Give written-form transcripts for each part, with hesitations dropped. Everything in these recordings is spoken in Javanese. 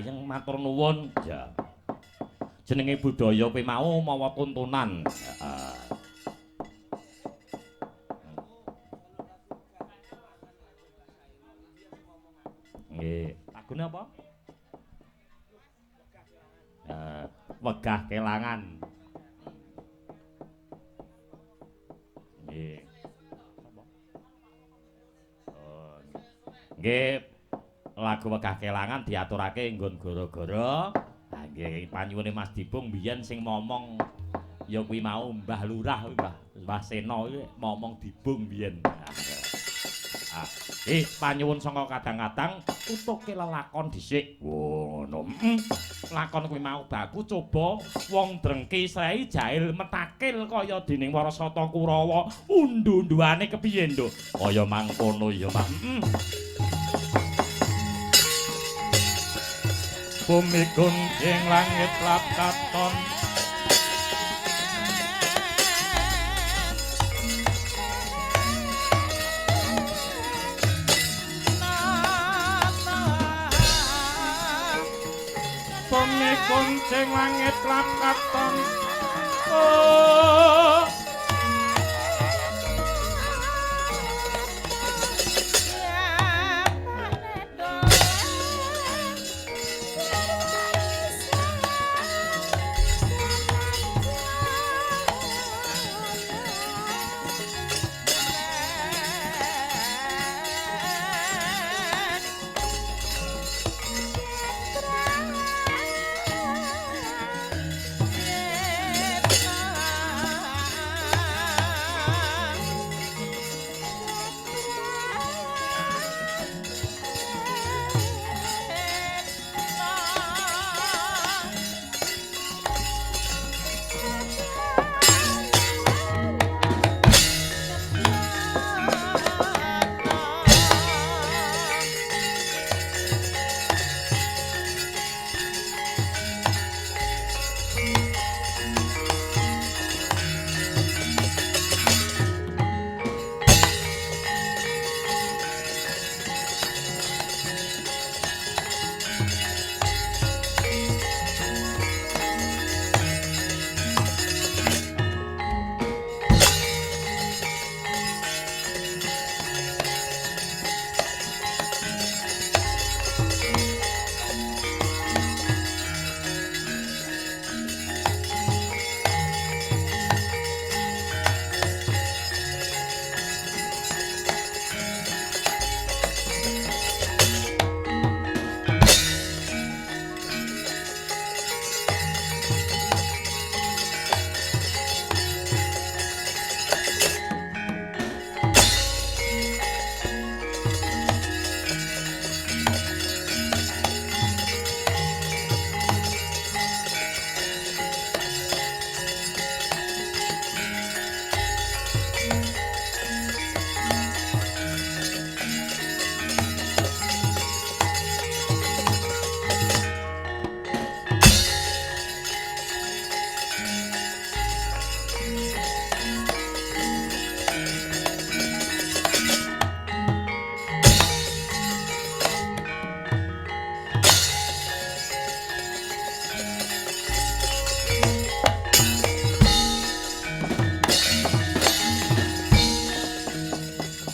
Gayeng matur nuwun. Ya. Jenenge budaya kowe mau mawa tuntunan. Heeh. Nggih, lagune apa? Wegah kelangan. Nggih. Nggih, lagu Wegah Kelangan diaturake nggon gara-gara. Ha nggih, panyuwune Mas Dipung biyen sing momong ya kuwi mau Mbah Lurah kuwi Mbah Sena kuwi momong Dibung biyen. Panyuwun saka kadang-kadang utuke lelakon dhisik. Wo ngono. Lakon kuwi mau baku coba wong drengki srei jail metakil kaya dening Warasata Kurawa. Undu-unduane kepiye, Nduk? Kaya mangkono ya, Pak. Bumi gunting langit lap katon Bumi gunting langit lap katon oh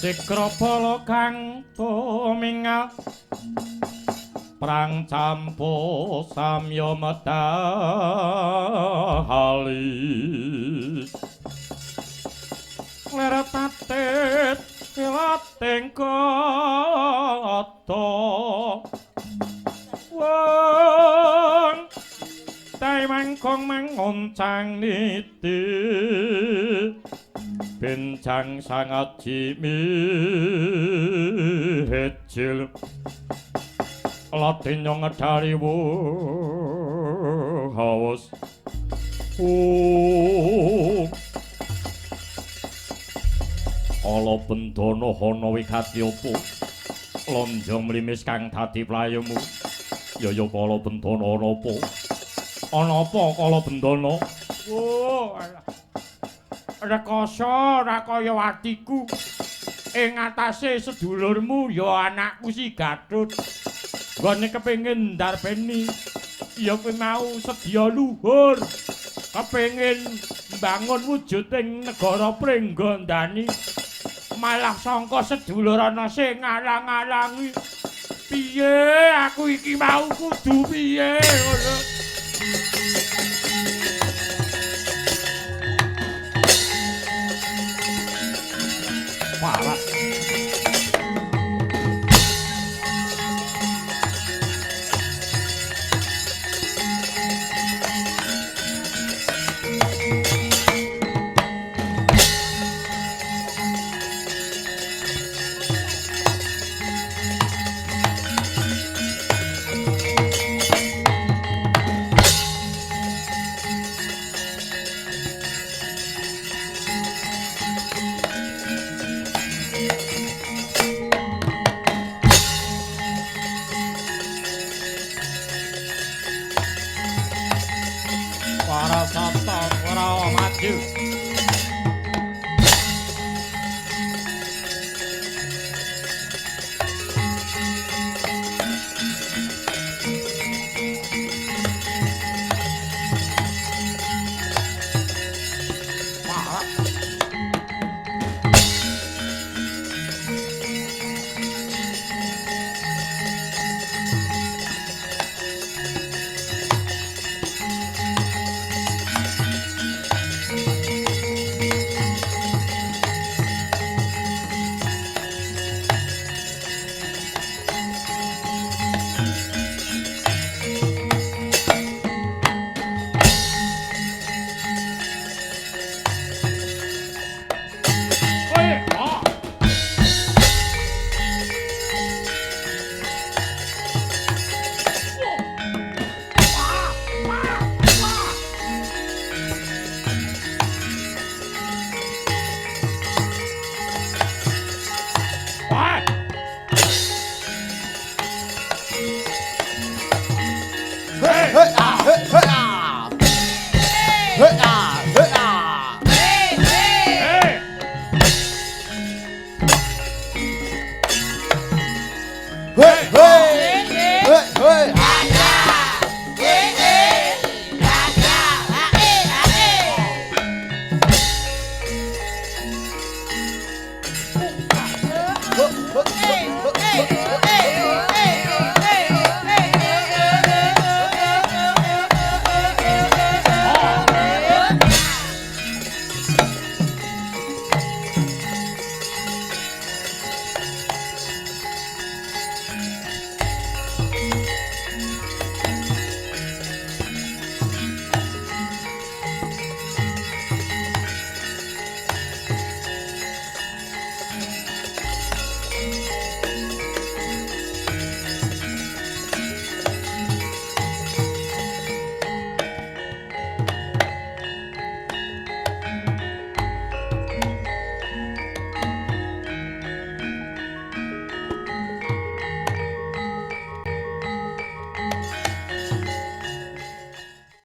Sikrapala kang tumingal prang campu samya medhali leratate lating kata wong tai mangkong mangoncang niti Bencang sangat jimi hecil Latinyo ngedari hawas Ala bendana hana wigati apa lonjong mlimis kang dadi playemu Yaya kala bendana ana apa Ana apa kala bendana Rekasa rakaya watiku ing atase sedulurmu ya anakku si Gatut Gone kepengin ndarbeni ya kowe mau sedya luhur. Kepengin mbangun wujuding negara Pringgandani. Malah sangka sedulur ana sing ngalang-alangi. Piye aku iki mau kudu piye ngono. Walah